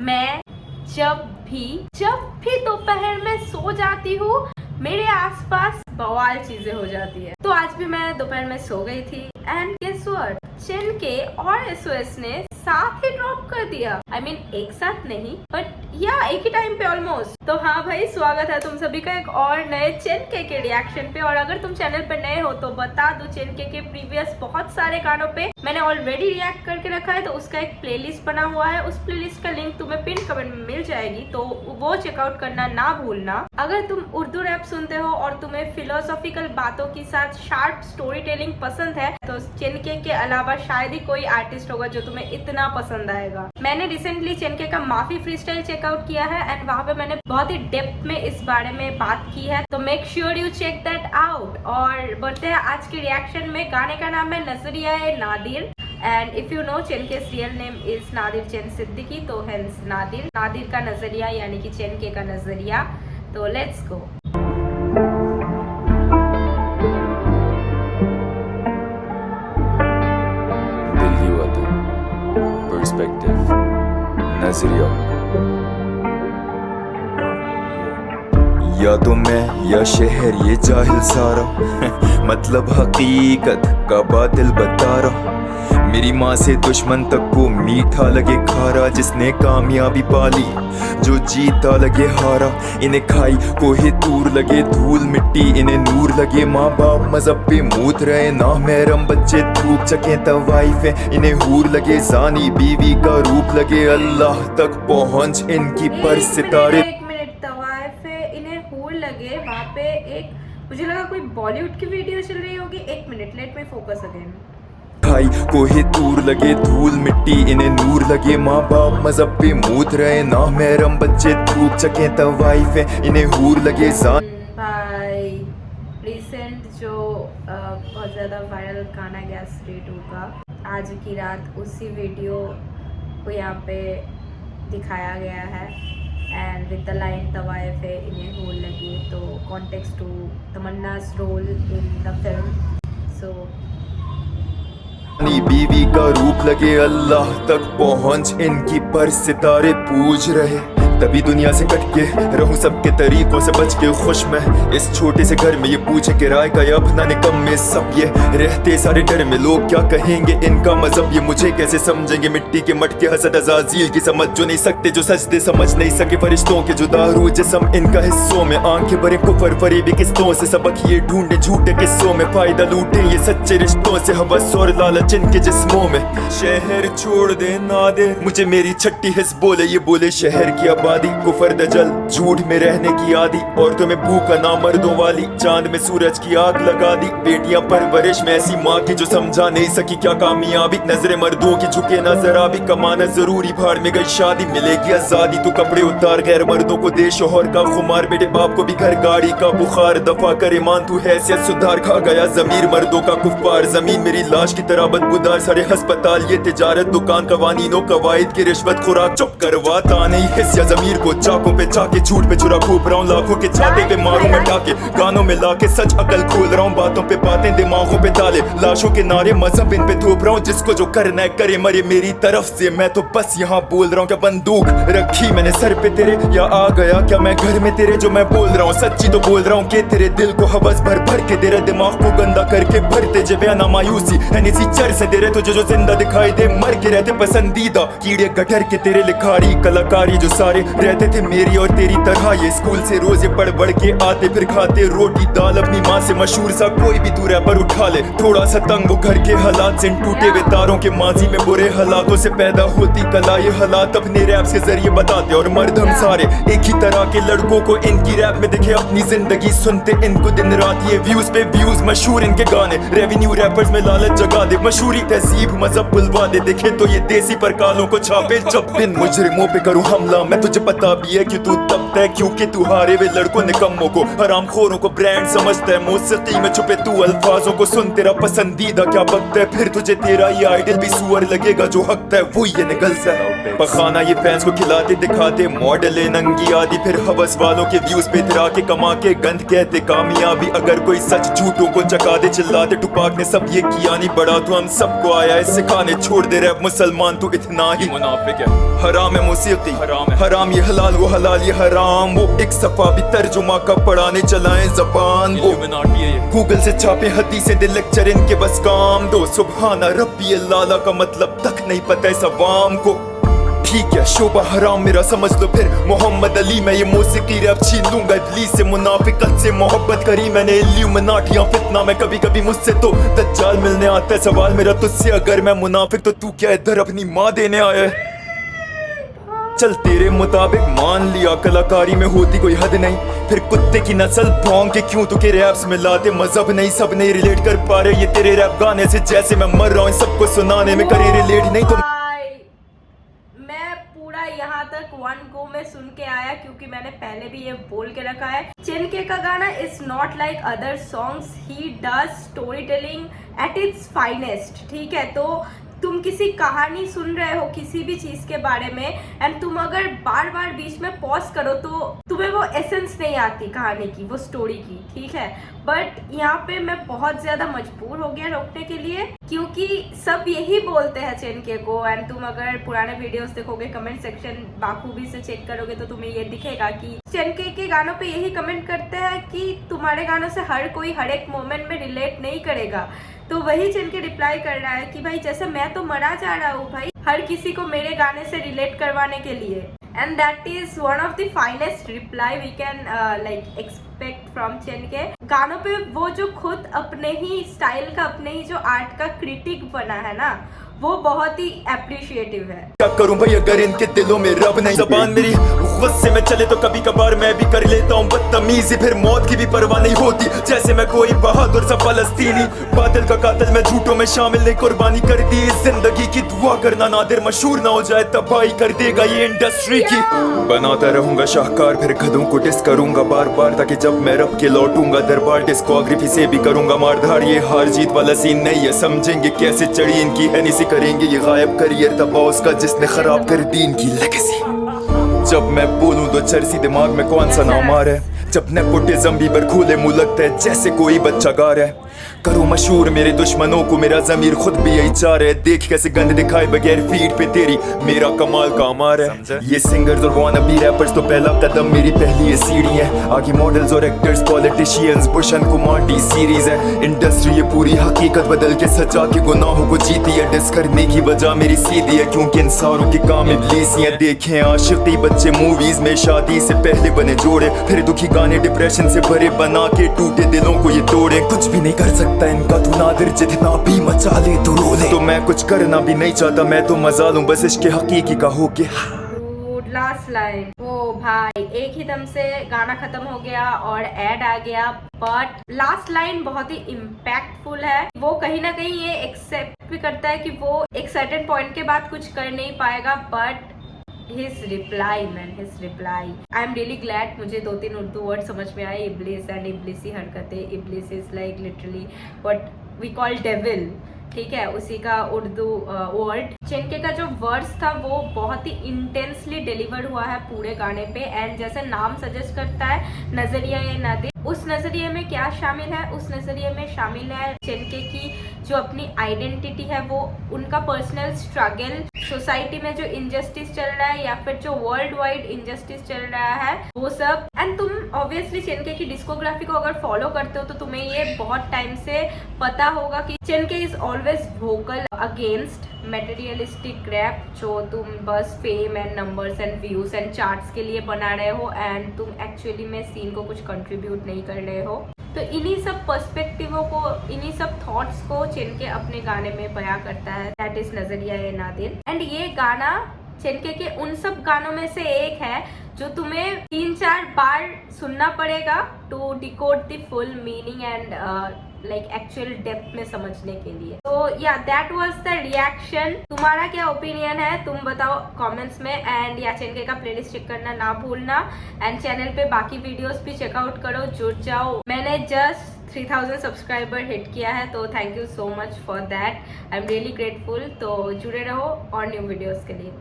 मैं जब भी दोपहर में सो जाती हूँ मेरे आसपास बवाल चीजें हो जाती है। तो आज भी मैं दोपहर में सो गई थी एंड गेस व्हाट, चिनके और एसओएस ने साथ ही ड्रॉप कर दिया। I mean, एक साथ नहीं बट या एक ही टाइम पे ऑलमोस्ट। तो हाँ भाई, स्वागत है तुम सभी का एक और नए चिनके के रिएक्शन पे। और अगर तुम चैनल पर नए हो तो बता दो, चिनके के प्रीवियस बहुत सारे गानों पे मैंने ऑलरेडी रिएक्ट करके रखा है, तो उसका एक प्लेलिस्ट बना हुआ है। उस प्लेलिस्ट का लिंक तुम्हें पिन कमेंट में मिल जाएगी, तो वो चेकआउट करना ना भूलना। अगर तुम उर्दू रैप सुनते हो और तुम्हें फिलोसॉफिकल बातों के साथ शार्प स्टोरी टेलिंग पसंद है तो चिनके के अलावा शायद ही कोई आर्टिस्ट होगा जो तुम्हें इतना पसंद आएगा। मैंने रिसेंटली चिनके का माफी फ्रीस्टाइल चेकआउट किया है एंड वहाँ पे मैंने बहुत ही डेप्थ में इस बारे में बात की है, तो make sure you check that out. और बढ़ते हैं आज के रिएक्शन में। गाने का नाम है नजरिया ए नादिर and if you know Chinke's real name is Nadir Chand Siddiqui, तो हेंस नादिर का नजरिया यानी कि चिनके का नजरिया। तो लेट्स गो। पर्सपेक्टिव, नजरिया, या तो मैं या शहर ये जाहिल सारा मतलब हकीकत का बातिल बता रहा। मेरी माँ से दुश्मन तक को मीठा लगे खारा, जिसने कामयाबी पाली जो जीता लगे हारा। इन्हें खाई कोहे तूर लगे धूल मिट्टी, इन्हें नूर लगे माँ बाप मजहब पे मूत रहे ना महरम बच्चे थूक चके तवाइफे। इन्हें हूर लगे जानी बीवी का रूप लगे, अल्लाह तक पहुँच इनकी पर सितारे। एक मिनट, तवाइफे इन्हें हूर लगे, वहाँ पे एक मुझे लगा कोई बॉलीवुड की वीडियो चल रही होगी। एक minute, let me focus again. खाई कोहे तूर लगे धूल मिट्टी, इन्हें नूर लगे माँ बाप मजहब पे मूत रहे ना महरम बच्चे थूक चके तवाइफे। इन्हें हूर लगे जान। भाई रिसेंट जो बहुत ज़्यादा वायरल गाना गया स्ट्रेट का, आज की रात उसी वीडियो को यहाँ पे दिखाया गया है एंड विद द लाइन तवाइफे इन्हें हूर लगी, तो context to Tamannaah's role in the film. So बीवी का रूप लगे, अल्लाह तक पहुँच इनकी पर सितारे पूज रहे। तभी दुनिया से कट के रहूं सबके तरीकों से बच के खुश मैं इस छोटे से घर में। ये पूछे किराए का या अपना निकम में सब ये रहते सारे डर में। लोग क्या कहेंगे इनका मजहब, ये मुझे कैसे समझेंगे। मिट्टी के मटके हसद अज़ाज़ील की समझ जो नहीं सकते, जो सजदे समझ नहीं सके फरिश्तों के, जो दारू जिस्म इनका हिस्सों में। आंखें भरे कुफर फरेबी किस्तों से, सबक ये ढूंढे झूठे किस्सों में। फायदा लूटे ये सच्चे रिश्तों से, हवस और लालच इनके जिस्मों में। शहर छोड़ दे नादिर, मुझे मेरी छट्टी हिस्स बोले, ये बोले शहर की कुफर दजल झूठ में रहने की आदि, और तुम्हें भूखा ना मर्दों वाली। चांद में सूरज की आग लगा दी, बेटियां परवरिश में ऐसी माँ की जो समझा नहीं सकी क्या कामयाबी। नजरे मर्दों की झुके ना जरा भी, कमाना जरूरी भाड़ में गई शादी। मिलेगी आजादी तो कपड़े उतार, गैर मर्दों को दे शोहर का खुमार। बेटे बाप को भी घर गाड़ी का बुखार, दफा करे मान तू हैसियत सुधार। खा गया जमीर मर्दों का कुफ्फार, जमीन मेरी लाश की तरह बदबूदार। सारे हस्पताल ये तिजारत दुकान, कवानीनों कवायद की रिश्वत खुराक। चुप करवाता नहीं हिस्स या जमीर को, चाकों पे चाके झूठ पे छुरा खूब रहा हूँ। लाखों के छाते पे मारूं मैं टाके, गानों में लाके सच अकल खोल रहा हूँ। बातों पे बातें दिमागों पे ताले, लाशों के नारे मजहब इन पे थोप रहा हूँ। जिसको जो करना है करे मरे मेरी तरफ से, मैं तो बस यहाँ बोल रहा हूँ। क्या बंदूक रखी मैंने सर पे तेरे, या आ गया क्या मैं घर में तेरे। जो मैं बोल रहा हूँ सच्ची तो बोल रहा हूँ कि तेरे दिल को हवस भर भर के दे रहे, दिमाग को गंदा करके भरते जे बयाना मायूसी। इसी चर से दे रहे तुझे जो जिंदा दिखाई दे, मर के रहते पसंदीदा कीड़े गटर के तेरे। लिखारी कलाकारी जो सारे रहते थे मेरी और तेरी तरह, ये स्कूल से रोजे पढ़ बढ़ के आते फिर खाते रोटी दाल। अपनी माँ से मशहूर सा कोई भी तू रैपर उठा ले, थोड़ा सा तंग वो घर के हालात से। टूटे हुए तारों के माजी में बुरे हालातों से पैदा होती कला, ये हालात अपने रैप के जरिए बताते। और मर्द हम सारे एक ही तरह के लड़कों को इनकी रैप में दिखे अपनी जिंदगी, सुनते इनको दिन रात। ये व्यूज पे व्यूज मशहूर इनके गाने, रेवेन्यू रैपर्स में लालच जगा दे। मशहूरी तहजीब मजहब बुलवा दे, देखे तो ये देसी पर कालों को छापे। जब बिन मुजरिमों पे करूँ हमला, मैं तुझे पता भी है कि तू तब तय, क्योंकि तू हारे वे लड़कों निकम्मों को, हरामखोरों को ब्रांड समझता है। मौसीकी में छुपे तू अल्फाजों को सुन, तेरा पसंदीदा क्या बकता है। फिर तुझे तेरा ये आइडल भी सुअर लगेगा, जो हकता है वो ये निकलता है। पखाना ये फैंस को खिलाते दिखाते मॉडल नंगी आदि, फिर हवस वालों के व्यूज पे इतरा के कमा के गंद कहते कामयाबी। अगर कोई सच झूठों को चका दे चिल्लाते टुपाक ने सब ये किया नहीं बड़ा तो हम सबको आया है सिखाने। छोड़ दे रैप मुसलमान तो इतना ही मुनाफिक है। हराम है मौसीकी हराम ये हलाल वो हलाल ये हराम, वो एक सफा भी तर्जुमा का पढ़ाने चलाए जबान वो गूगल से छापे हदीसें दे लेक्चर इनके बस काम दो। सुबहाना रब्बी लाला का मतलब तक नहीं पता है सवाम को। ठीक है शोभा हराम मेरा समझ लो फिर मोहम्मद अली, मैं ये मौसीकी रैप छीन लूंगा इब्लीस से। मुनाफिकत से मोहब्बत करी मैंने इल्यूमिनाटियां फितना में कभी कभी मुझसे तो दज्जाल मिलने आता है। सवाल मेरा तुझसे अगर मैं मुनाफिक तो तू क्या इधर अपनी माँ देने आया है। चल तेरे मुताबिक मान लिया कलाकारी में होती कोई हद नहीं, फिर कुत्ते की नस्ल भौंक के क्यों तुके रैप्स में लाते मजहब नहीं। सब नहीं रिलेट कर पा रहे ये तेरे रैप गाने से, जैसे मैं मर रहा हूँ सबको सुनाने में करे रिलेट नहीं तो। मैं पूरा यहाँ तक वन गो में सुन के आया क्योंकि मैंने पहले भी ये बोल के रखा है चिनके का गाना is not like other songs, he does story telling at its finest. ठीक है तो तुम किसी कहानी सुन रहे हो किसी भी चीज के बारे में एंड तुम अगर बार बार बीच में पॉज करो तो तुम्हें वो एसेंस नहीं आती कहानी की वो स्टोरी की। ठीक है बट यहाँ पे मैं बहुत ज्यादा मजबूर हो गया रोकने के लिए क्योंकि सब यही बोलते हैं चिनके को। एंड तुम अगर पुराने वीडियोस देखोगे कमेंट सेक्शन बाखूबी से चेक करोगे तो तुम्हें ये दिखेगा कि चिनके के गानों पे यही कमेंट करते हैं कि तुम्हारे गानों से हर कोई हर एक मोमेंट में रिलेट नहीं करेगा। तो वही चिनके रिप्लाई कर रहा है कि भाई जैसे मैं तो मरा जा रहा हूँ भाई हर किसी को मेरे गाने से रिलेट करवाने के लिए। And that is one of the finest reply we can like expect from Chinke. गानों पे वो जो खुद अपने ही स्टाइल का अपने ही जो आर्ट का क्रिटिक बना है ना वो बहुत ही अप्रिशिएटिव है। क्या करूं भाई अगर इनके दिलों में रब नहीं, जबान मेरी गुस्से में चले तो कभी कभार मैं भी कर लेता हूं बदतमीजी, फिर मौत की भी परवाह नहीं होती जैसे मैं कोई बहादुर सा फलस्तीनी। बातिल का कातिल मैं झूठों में शामिल नहीं कुर्बानी कर दी जिंदगी की, दुआ करना नादिर मशहूर ना हो जाए तबाही कर देगा ये इंडस्ट्री की। बनाता रहूंगा शाहकार फिर गधों को डिस करूंगा बार बार ताकि जब मैं रब के लौटूंगा दरबार डिस्कोग्राफी से भी करूंगा मारधार। ये हार जीत वाला सीन नहीं है समझेंगे कैसे चढ़ी इनकी है नहीं करेंगे ये गायब करियर तबा उसका जिसने खराब कर दी इनकी लेगेसी। जब मैं बोलूं तो चरसी दिमाग में कौन सा नाम आ रहा है, जब नेपोटिज्म भी बरखूले मुंह लगता है जैसे कोई बच्चा गा रहा है। करो मशहूर मेरे दुश्मनों को मेरा जमीर खुद भी यही चाह रहा है, देख कैसे गंद दिखाए बगैर फीड पे तेरी मेरा कमाल का अमार है। ये सिंगर्स और वानबी रैपर्स तो पहला कदम मेरी पहली ये सीढ़ी है, आगे मॉडल्स और actors politicians Bhushan Kumar T series है। इंडस्ट्री ये पूरी हकीकत बदल के सजा के गुनाहों को जीती है, डिस करने की वजह मेरी सीधी है क्योंकि इन सारों के काम इब्लीसियां। देखे आशिकी बच्चे मूवीज में शादी से पहले बने जोड़े, फिर दुखी गाने डिप्रेशन से भरे बना के टूटे दिलों को ये तोड़े। कुछ भी नहीं कर सकता इनका तू नादिर जितना भी मचा ले तो रोले, तो मैं कुछ करना भी नहीं चाहता मैं तो मजा लूं बस इसके हकीकी का हो के। लास्ट लाइन ओ भाई एक ही दम से गाना खत्म हो गया और एड आ गया बट लास्ट लाइन बहुत ही इम्पैक्टफुल है। वो कहीं ना कहीं ये एक्सेप्ट भी करता है कि वो एक सर्टेन पॉइंट के बाद कुछ कर नहीं पाएगा but his reply man his reply I am really glad मुझे 2-3 उर्दू वर्ड समझ में आए। इब्लिस एंड इब्लिसी हरकतें, इब्लिस is like literally what we call devil. ठीक है उसी का उर्दू वर्ड। चिनके का जो वर्ड्स था वो बहुत ही इंटेंसली डिलीवर्ड हुआ है पूरे गाने पे एंड जैसे नाम सजेस्ट करता है नजरिया ये नादिर, उस नजरिए में क्या शामिल है, उस नजरिए में शामिल है चिनके की जो अपनी आइडेंटिटी है वो उनका पर्सनल स्ट्रगल, सोसाइटी में जो इनजस्टिस चल रहा है या फिर जो वर्ल्ड वाइड इनजस्टिस चल रहा है वो सब। एंड तुम ऑब्वियसली चिनके की डिस्कोग्राफी को अगर फॉलो करते हो तो तुम्हें ये बहुत टाइम से पता होगा कि Chinke is always vocal against materialistic rap जो तुम बस fame and numbers and views and charts के लिए बना रहे हो एंड तुम एक्चुअली में सीन को कुछ कंट्रीब्यूट नहीं कर रहे हो। तो इन्हीं सब पर्सपेक्टिवों को इन्हीं सब थॉट्स को चिनके अपने गाने में बयां करता है, दैट इज नजरिया ये नादिर। एंड ये गाना चिनके के उन सब गानों में से एक है जो तुम्हें 3-4 बार सुनना पड़ेगा to decode the full meaning and like actual depth में समझने के लिए। तो या दैट वाज द रिएक्शन। तुम्हारा क्या ओपिनियन है तुम बताओ कमेंट्स में एंड या चिनके का प्लेलिस्ट चेक करना ना भूलना एंड चैनल पे बाकी वीडियोस भी चेकआउट करो, जुड़ जाओ। मैंने जस्ट 3000 सब्सक्राइबर हिट किया है तो thank you so much for that, I am really grateful. तो जुड़े रहो और न्यू वीडियोस के लिए।